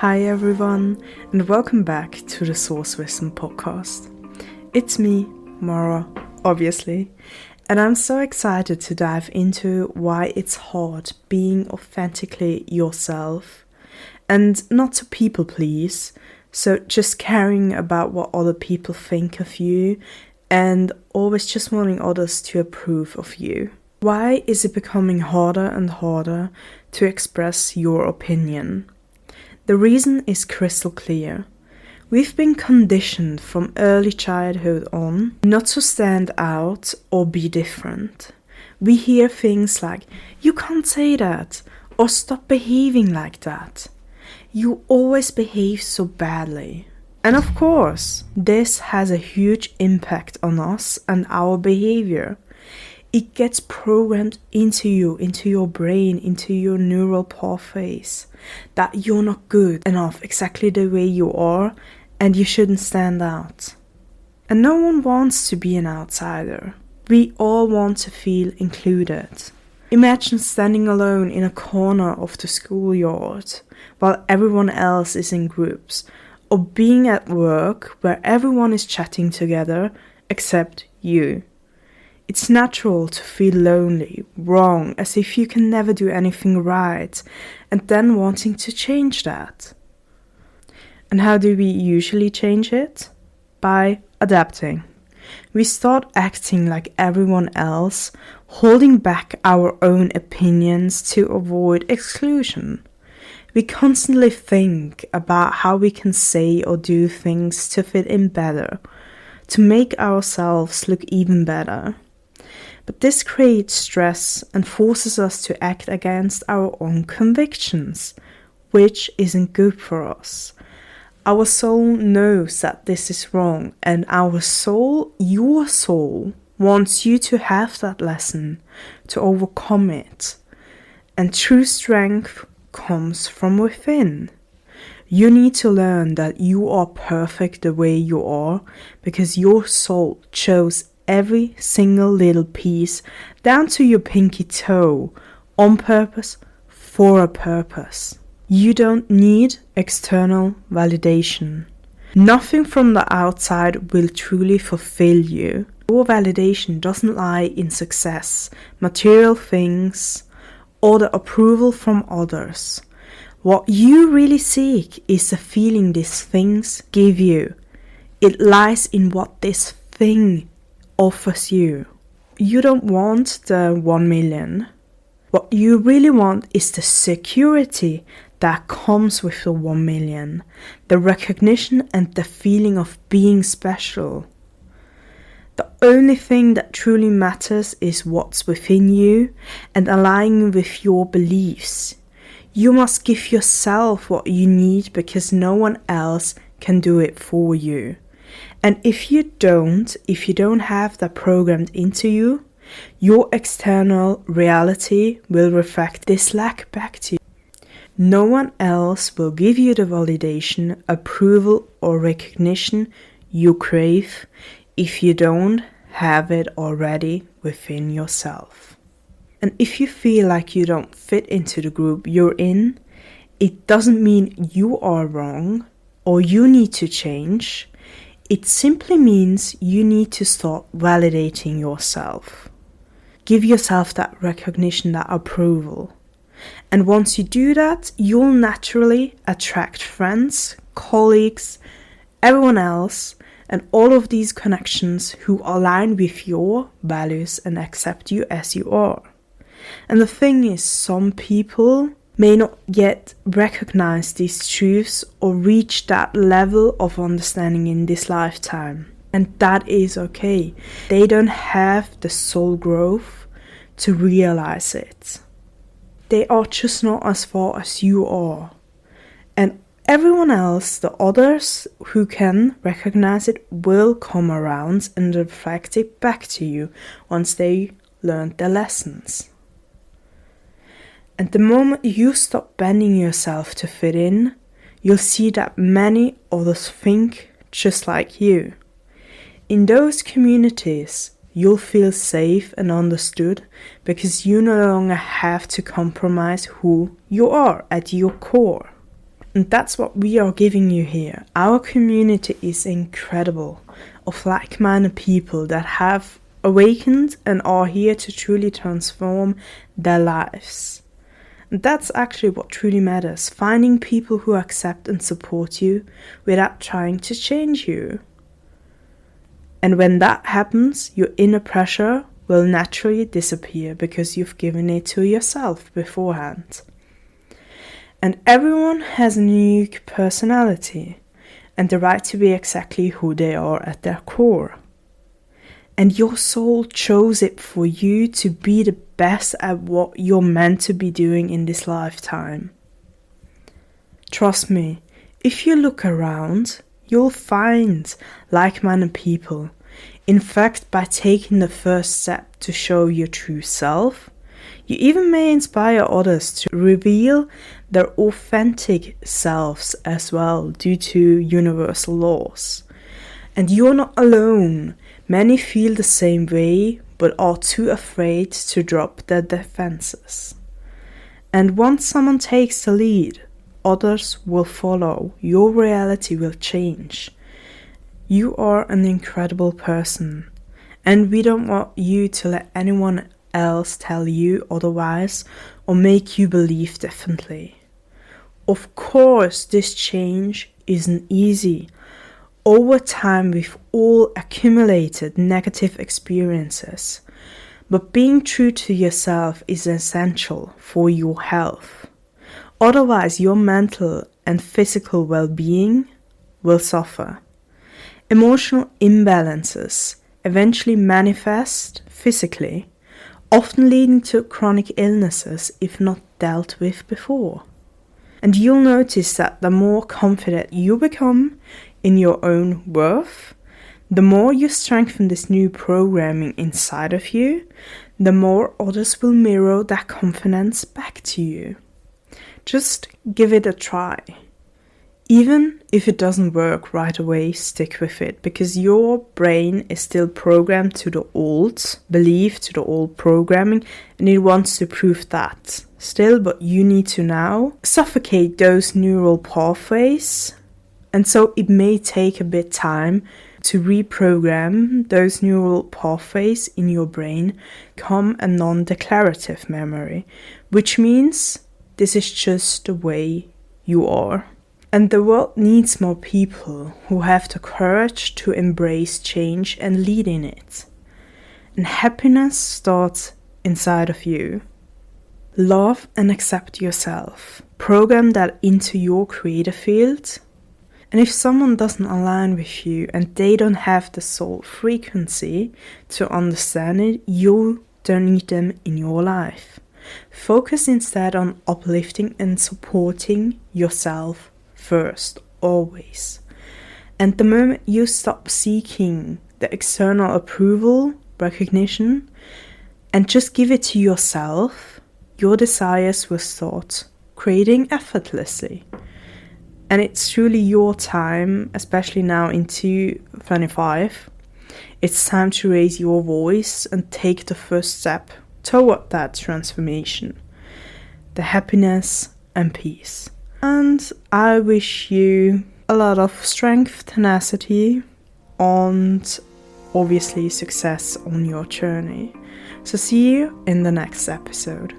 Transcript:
Hi everyone, and welcome back to the Source Wisdom podcast. It's me, Mara, obviously, and I'm so excited to dive into why it's hard being authentically yourself and not to people please, so just caring about what other people think of you and always just wanting others to approve of you. Why is it becoming harder and harder to express your opinion? The reason is crystal clear. We've been conditioned from early childhood on not to stand out or be different. We hear things like, "You can't say that," or "Stop behaving like that." "You always behave so badly." And of course, this has a huge impact on us and our behavior. It gets programmed into you, into your brain, into your neural pathways, that you're not good enough exactly the way you are and you shouldn't stand out. And no one wants to be an outsider. We all want to feel included. Imagine standing alone in a corner of the schoolyard while everyone else is in groups, or being at work where everyone is chatting together except you. It's natural to feel lonely, wrong, as if you can never do anything right, and then wanting to change that. And how do we usually change it? By adapting. We start acting like everyone else, holding back our own opinions to avoid exclusion. We constantly think about how we can say or do things to fit in better, to make ourselves look even better. But this creates stress and forces us to act against our own convictions, which isn't good for us. Our soul knows that this is wrong, and our soul, your soul, wants you to have that lesson, to overcome it. And true strength comes from within. You need to learn that you are perfect the way you are, because your soul chose every single little piece, down to your pinky toe, on purpose, for a purpose. You don't need external validation. Nothing from the outside will truly fulfill you. Your validation doesn't lie in success, material things, or the approval from others. What you really seek is the feeling these things give you. It lies in what this thing offers you. You don't want the 1 million. What you really want is the security that comes with the 1 million, the recognition and the feeling of being special. The only thing that truly matters is what's within you and aligning with your beliefs. You must give yourself what you need because no one else can do it for you. And if you don't have that programmed into you, your external reality will reflect this lack back to you. No one else will give you the validation, approval, or recognition you crave if you don't have it already within yourself. And if you feel like you don't fit into the group you're in, it doesn't mean you are wrong or you need to change. It simply means you need to start validating yourself. Give yourself that recognition, that approval. And once you do that, you'll naturally attract friends, colleagues, everyone else, and all of these connections who align with your values and accept you as you are. And the thing is, some people may not yet recognize these truths or reach that level of understanding in this lifetime. And that is okay. They don't have the soul growth to realize it. They are just not as far as you are. And everyone else, the others who can recognize it, will come around and reflect it back to you once they learned their lessons. And the moment you stop bending yourself to fit in, you'll see that many others think just like you. In those communities, you'll feel safe and understood because you no longer have to compromise who you are at your core. And that's what we are giving you here. Our community is incredible, of like-minded people that have awakened and are here to truly transform their lives. And that's actually what truly matters, finding people who accept and support you without trying to change you. And when that happens, your inner pressure will naturally disappear because you've given it to yourself beforehand. And everyone has a unique personality and the right to be exactly who they are at their core. And your soul chose it for you to be the best at what you're meant to be doing in this lifetime. Trust me, if you look around, you'll find like-minded people. In fact, by taking the first step to show your true self, you even may inspire others to reveal their authentic selves as well due to universal laws. And you're not alone. Many feel the same way but are too afraid to drop their defenses. And once someone takes the lead, others will follow. Your reality will change. You are an incredible person, and we don't want you to let anyone else tell you otherwise or make you believe differently. Of course, this change isn't easy. Over time, we've all accumulated negative experiences, but being true to yourself is essential for your health. Otherwise, your mental and physical well-being will suffer. Emotional imbalances eventually manifest physically, often leading to chronic illnesses if not dealt with before. And you'll notice that the more confident you become in your own worth, the more you strengthen this new programming inside of you, the more others will mirror that confidence back to you. Just give it a try. Even if it doesn't work right away, stick with it, because your brain is still programmed to the old belief, to the old programming, and it wants to prove that still, but you need to now suffocate those neural pathways, and so it may take a bit time to reprogram those neural pathways in your brain, become a non-declarative memory, which means this is just the way you are. And the world needs more people who have the courage to embrace change and lead in it. And happiness starts inside of you. Love and accept yourself. Program that into your creative field. And if someone doesn't align with you and they don't have the soul frequency to understand it, you don't need them in your life. Focus instead on uplifting and supporting yourself first, always. And the moment you stop seeking the external approval, recognition, and just give it to yourself, your desires will start creating effortlessly. And it's truly your time, especially now in 2025. It's time to raise your voice and take the first step toward that transformation, the happiness and peace. And I wish you a lot of strength, tenacity, and obviously success on your journey. So see you in the next episode.